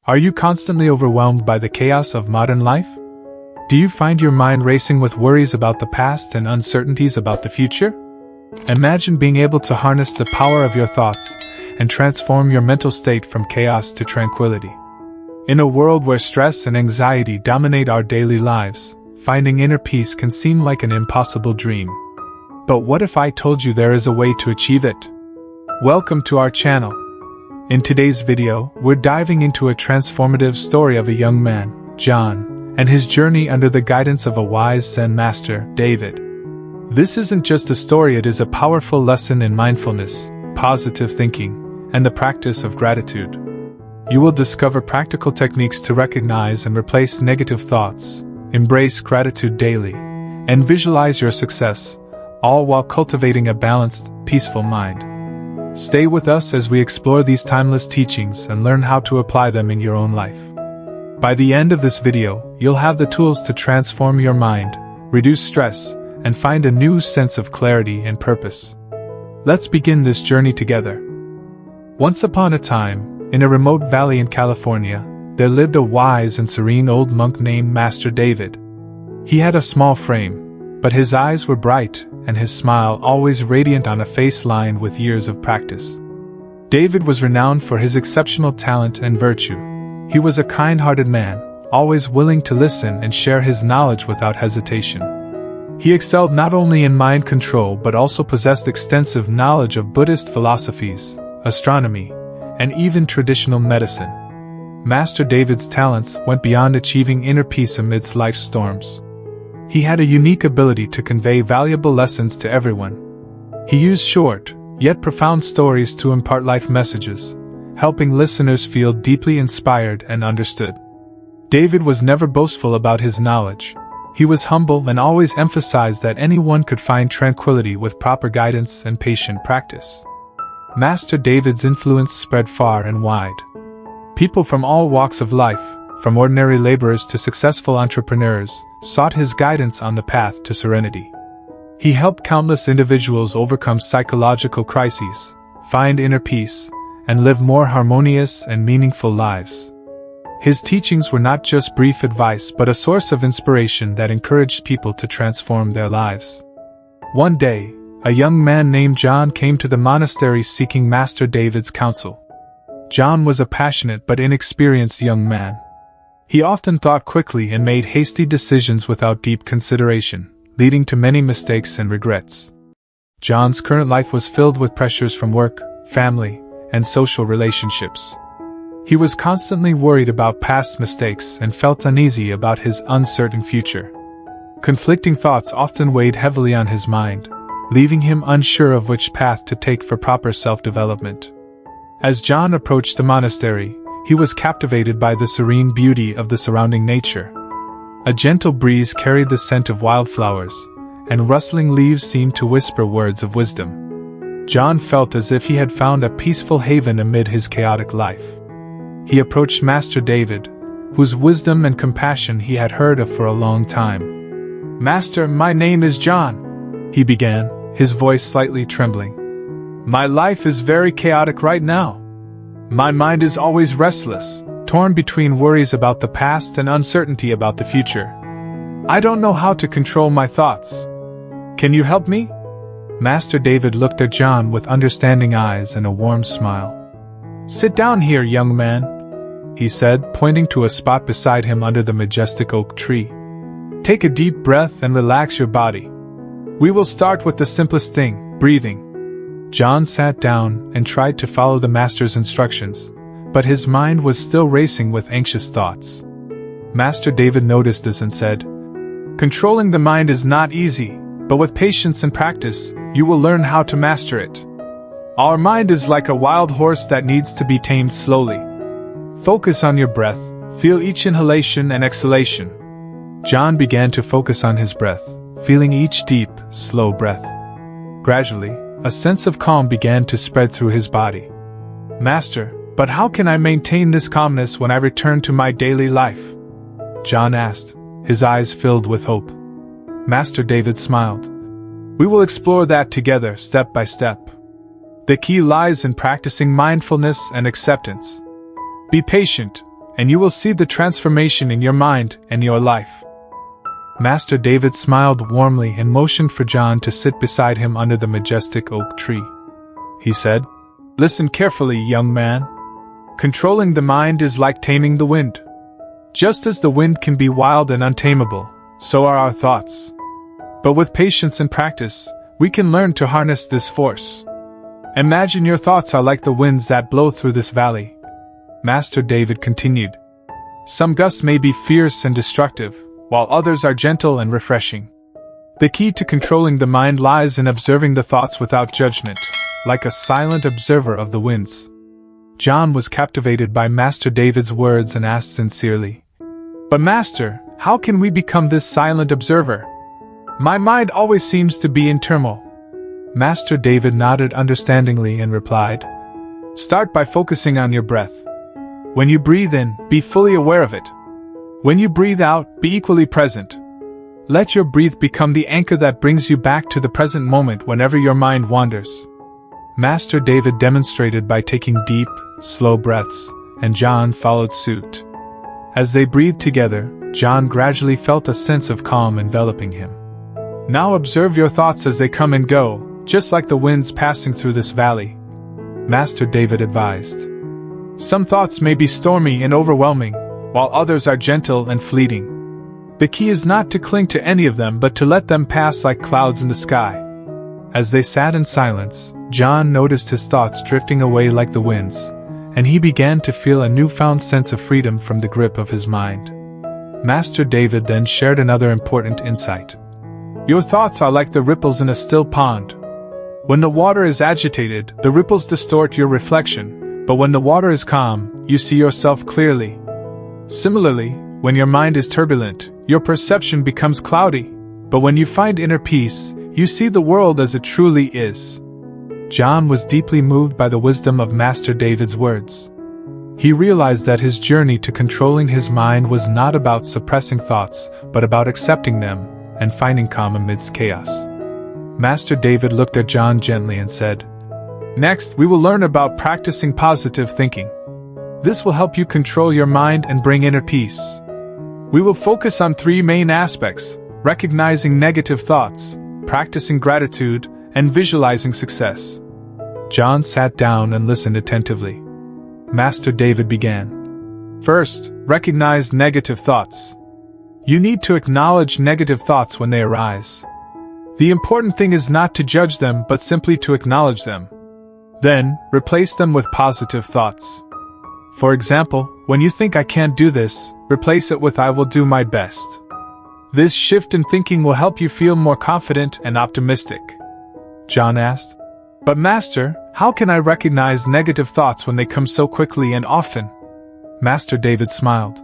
Are you constantly overwhelmed by the chaos of modern life? Do you find your mind racing with worries about the past and uncertainties about the future? Imagine being able to harness the power of your thoughts and transform your mental state from chaos to tranquility. In a world where stress and anxiety dominate our daily lives, finding inner peace can seem like an impossible dream. But what if I told you there is a way to achieve it? Welcome to our channel. In today's video, we're diving into a transformative story of a young man, John, and his journey under the guidance of a wise Zen master, David. This isn't just a story, it is a powerful lesson in mindfulness, positive thinking, and the practice of gratitude. You will discover practical techniques to recognize and replace negative thoughts, embrace gratitude daily, and visualize your success, all while cultivating a balanced, peaceful mind. Stay with us as we explore these timeless teachings and learn how to apply them in your own life. By the end of this video, you'll have the tools to transform your mind, reduce stress, and find a new sense of clarity and purpose. Let's begin this journey together. Once upon a time, in a remote valley in California, there lived a wise and serene old monk named Master David. He had a small frame, but his eyes were bright, and his smile always radiant on a face lined with years of practice. David was renowned for his exceptional talent and virtue. He was a kind-hearted man, always willing to listen and share his knowledge without hesitation. He excelled not only in mind control but also possessed extensive knowledge of Buddhist philosophies, astronomy, and even traditional medicine. Master David's talents went beyond achieving inner peace amidst life's storms. He had a unique ability to convey valuable lessons to everyone. He used short, yet profound stories to impart life messages, helping listeners feel deeply inspired and understood. David was never boastful about his knowledge. He was humble and always emphasized that anyone could find tranquility with proper guidance and patient practice. Master David's influence spread far and wide. People from all walks of life, from ordinary laborers to successful entrepreneurs, sought his guidance on the path to serenity. He helped countless individuals overcome psychological crises, find inner peace, and live more harmonious and meaningful lives. His teachings were not just brief advice but a source of inspiration that encouraged people to transform their lives. One day, a young man named John came to the monastery seeking Master David's counsel. John was a passionate but inexperienced young man. He often thought quickly and made hasty decisions without deep consideration, leading to many mistakes and regrets. John's current life was filled with pressures from work, family, and social relationships. He was constantly worried about past mistakes and felt uneasy about his uncertain future. Conflicting thoughts often weighed heavily on his mind, leaving him unsure of which path to take for proper self-development. As John approached the monastery, he was captivated by the serene beauty of the surrounding nature. A gentle breeze carried the scent of wildflowers, and rustling leaves seemed to whisper words of wisdom. John felt as if he had found a peaceful haven amid his chaotic life. He approached Master David, whose wisdom and compassion he had heard of for a long time. "Master, my name is John," he began, his voice slightly trembling. "My life is very chaotic right now. My mind is always restless, torn between worries about the past and uncertainty about the future. I don't know how to control my thoughts. Can you help me?" Master David looked at John with understanding eyes and a warm smile. "Sit down here, young man," he said, pointing to a spot beside him under the majestic oak tree. "Take a deep breath and relax your body. We will start with the simplest thing, breathing." John sat down and tried to follow the master's instructions, but his mind was still racing with anxious thoughts. Master David noticed this and said, "Controlling the mind is not easy, but with patience and practice, you will learn how to master it. Our mind is like a wild horse that needs to be tamed slowly. Focus on your breath, feel each inhalation and exhalation." John began to focus on his breath, feeling each deep, slow breath. Gradually, a sense of calm began to spread through his body. "Master, but how can I maintain this calmness when I return to my daily life?" John asked, his eyes filled with hope. Master David smiled. "We will explore that together, step by step. The key lies in practicing mindfulness and acceptance. Be patient, and you will see the transformation in your mind and your life." Master David smiled warmly and motioned for John to sit beside him under the majestic oak tree. He said, "Listen carefully, young man. Controlling the mind is like taming the wind. Just as the wind can be wild and untamable, so are our thoughts. But with patience and practice, we can learn to harness this force. Imagine your thoughts are like the winds that blow through this valley." Master David continued. "Some gusts may be fierce and destructive, while others are gentle and refreshing. The key to controlling the mind lies in observing the thoughts without judgment, like a silent observer of the winds." John was captivated by Master David's words and asked sincerely, "But Master, how can we become this silent observer? My mind always seems to be in turmoil." Master David nodded understandingly and replied, "Start by focusing on your breath. When you breathe in, be fully aware of it. When you breathe out, be equally present. Let your breath become the anchor that brings you back to the present moment whenever your mind wanders." Master David demonstrated by taking deep, slow breaths, and John followed suit. As they breathed together, John gradually felt a sense of calm enveloping him. "Now observe your thoughts as they come and go, just like the winds passing through this valley," Master David advised. "Some thoughts may be stormy and overwhelming, while others are gentle and fleeting. The key is not to cling to any of them but to let them pass like clouds in the sky." As they sat in silence, John noticed his thoughts drifting away like the winds, and he began to feel a newfound sense of freedom from the grip of his mind. Master David then shared another important insight. "Your thoughts are like the ripples in a still pond. When the water is agitated, the ripples distort your reflection, but when the water is calm, you see yourself clearly. Similarly, when your mind is turbulent, your perception becomes cloudy, but when you find inner peace, you see the world as it truly is." John was deeply moved by the wisdom of Master David's words. He realized that his journey to controlling his mind was not about suppressing thoughts, but about accepting them and finding calm amidst chaos. Master David looked at John gently and said, "Next, we will learn about practicing positive thinking. This will help you control your mind and bring inner peace. We will focus on 3 main aspects: recognizing negative thoughts, practicing gratitude, and visualizing success." John sat down and listened attentively. Master David began. "First, recognize negative thoughts. You need to acknowledge negative thoughts when they arise. The important thing is not to judge them but simply to acknowledge them. Then, replace them with positive thoughts. For example, when you think "I can't do this," replace it with "I will do my best." This shift in thinking will help you feel more confident and optimistic." John asked, "But Master, how can I recognize negative thoughts when they come so quickly and often?" Master David smiled.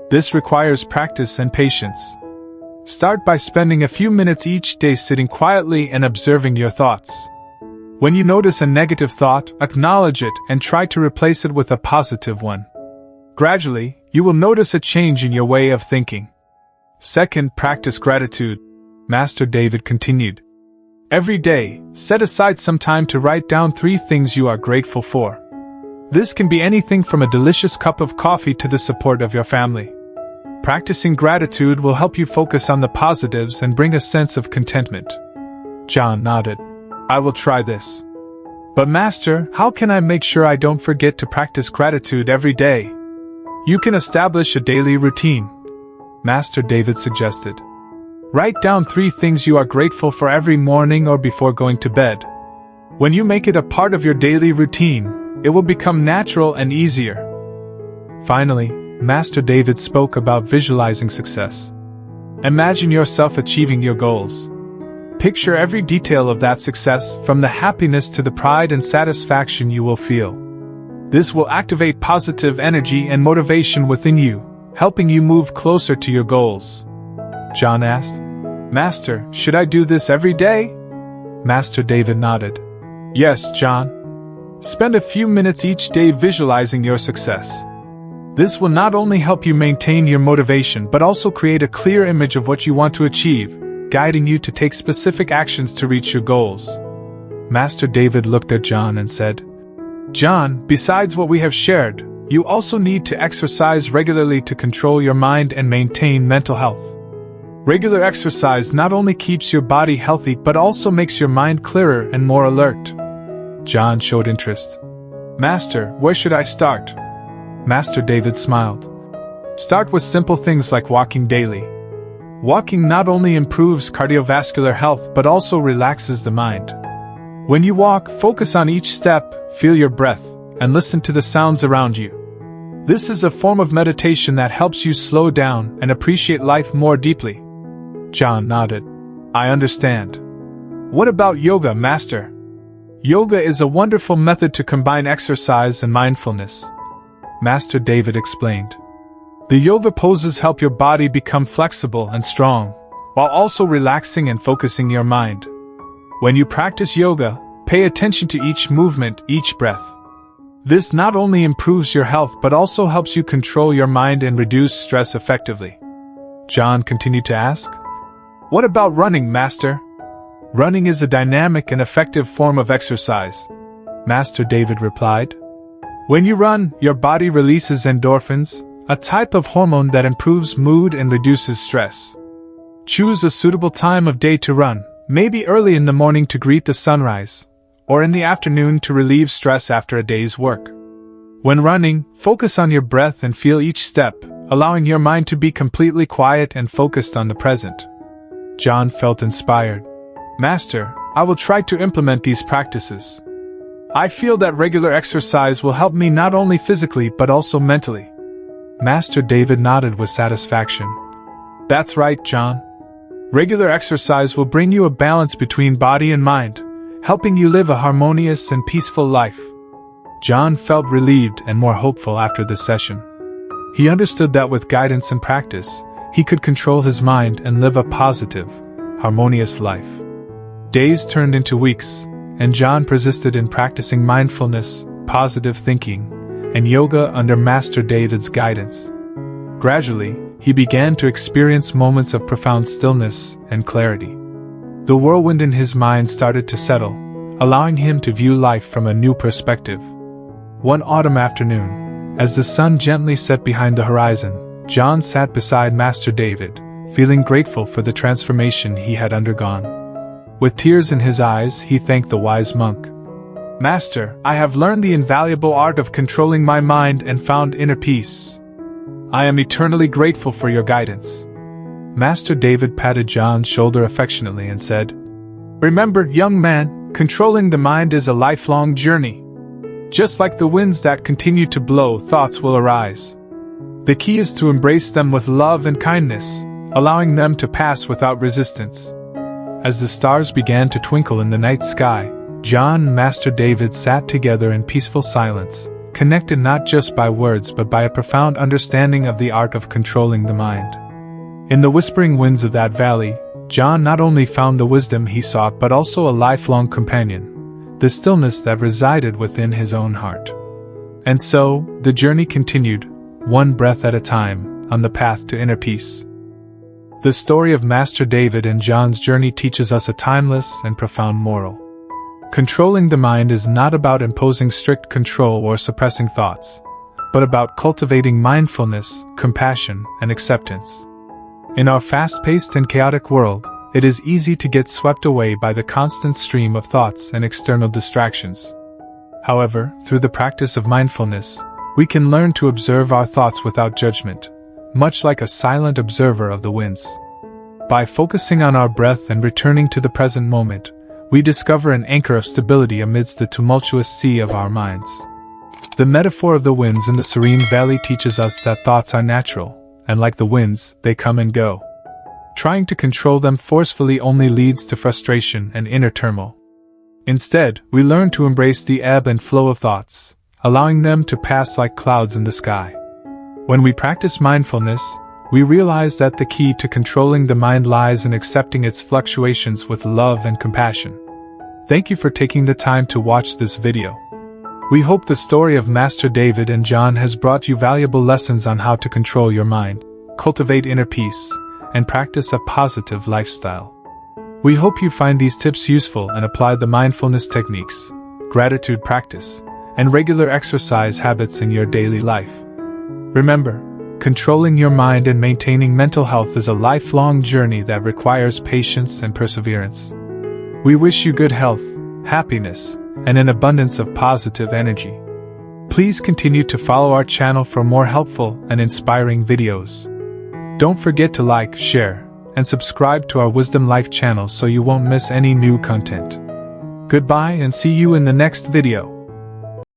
"This requires practice and patience. Start by spending a few minutes each day sitting quietly and observing your thoughts. When you notice a negative thought, acknowledge it and try to replace it with a positive one. Gradually, you will notice a change in your way of thinking." Second, practice gratitude, Master David continued. "Every day, set aside some time to write down 3 things you are grateful for. This can be anything from a delicious cup of coffee to the support of your family. Practicing gratitude will help you focus on the positives and bring a sense of contentment." John nodded. "I will try this. But Master, how can I make sure I don't forget to practice gratitude every day?" "You can establish a daily routine," Master David suggested. "Write down 3 things you are grateful for every morning or before going to bed. When you make it a part of your daily routine, it will become natural and easier." Finally, Master David spoke about visualizing success. Imagine yourself achieving your goals. Picture every detail of that success, from the happiness to the pride and satisfaction you will feel. This will activate positive energy and motivation within you, helping you move closer to your goals. John asked, "Master, should I do this every day?" Master David nodded. "Yes, John. Spend a few minutes each day visualizing your success. This will not only help you maintain your motivation but also create a clear image of what you want to achieve, guiding you to take specific actions to reach your goals." Master David looked at John and said, "John, besides what we have shared, You also need to exercise regularly to control your mind and maintain mental health. Regular exercise not only keeps your body healthy but also makes your mind clearer and more alert. John showed interest. Master, where should I start? Master David smiled. Start with simple things like walking daily. Walking not only improves cardiovascular health but also relaxes the mind. When you walk, focus on each step, feel your breath, and listen to the sounds around you. This is a form of meditation that helps you slow down and appreciate life more deeply. John nodded. I understand. What about yoga, Master? Yoga is a wonderful method to combine exercise and mindfulness. Master David explained. The yoga poses help your body become flexible and strong, while also relaxing and focusing your mind. When you practice yoga, pay attention to each movement, each breath. This not only improves your health but also helps you control your mind and reduce stress effectively. John continued to ask, What about running, Master? Running is a dynamic and effective form of exercise. Master David replied. When you run, your body releases endorphins, a type of hormone that improves mood and reduces stress. Choose a suitable time of day to run, maybe early in the morning to greet the sunrise, or in the afternoon to relieve stress after a day's work. When running, focus on your breath and feel each step, allowing your mind to be completely quiet and focused on the present. John felt inspired. Master, I will try to implement these practices. I feel that regular exercise will help me not only physically but also mentally. Master David nodded with satisfaction. That's right, John. Regular exercise will bring you a balance between body and mind, helping you live a harmonious and peaceful life. John felt relieved and more hopeful after this session. He understood that with guidance and practice, he could control his mind and live a positive, harmonious life. Days turned into weeks, and John persisted in practicing mindfulness, positive thinking, and yoga under Master David's guidance. Gradually, he began to experience moments of profound stillness and clarity. The whirlwind in his mind started to settle, allowing him to view life from a new perspective. One autumn afternoon, as the sun gently set behind the horizon, John sat beside Master David, feeling grateful for the transformation he had undergone. With tears in his eyes, he thanked the wise monk. Master, I have learned the invaluable art of controlling my mind and found inner peace. I am eternally grateful for your guidance. Master David patted John's shoulder affectionately and said, Remember, young man, controlling the mind is a lifelong journey. Just like the winds that continue to blow, thoughts will arise. The key is to embrace them with love and kindness, allowing them to pass without resistance. As the stars began to twinkle in the night sky, John and Master David sat together in peaceful silence, connected not just by words but by a profound understanding of the art of controlling the mind. In the whispering winds of that valley, John not only found the wisdom he sought but also a lifelong companion, the stillness that resided within his own heart. And so, the journey continued, one breath at a time, on the path to inner peace. The story of Master David and John's journey teaches us a timeless and profound moral. Controlling the mind is not about imposing strict control or suppressing thoughts, but about cultivating mindfulness, compassion, and acceptance. In our fast-paced and chaotic world, it is easy to get swept away by the constant stream of thoughts and external distractions. However, through the practice of mindfulness, we can learn to observe our thoughts without judgment, much like a silent observer of the winds. By focusing on our breath and returning to the present moment, we discover an anchor of stability amidst the tumultuous sea of our minds. The metaphor of the winds in the serene valley teaches us that thoughts are natural, and like the winds, they come and go. Trying to control them forcefully only leads to frustration and inner turmoil. Instead, we learn to embrace the ebb and flow of thoughts, allowing them to pass like clouds in the sky. When we practice mindfulness, we realize that the key to controlling the mind lies in accepting its fluctuations with love and compassion. Thank you for taking the time to watch this video. We hope the story of Master David and John has brought you valuable lessons on how to control your mind, cultivate inner peace, and practice a positive lifestyle. We hope you find these tips useful and apply the mindfulness techniques, gratitude practice, and regular exercise habits in your daily life. Remember, controlling your mind and maintaining mental health is a lifelong journey that requires patience and perseverance. We wish you good health, happiness, and an abundance of positive energy. Please continue to follow our channel for more helpful and inspiring videos. Don't forget to like, share, and subscribe to our Wisdom Life channel so you won't miss any new content. Goodbye and see you in the next video.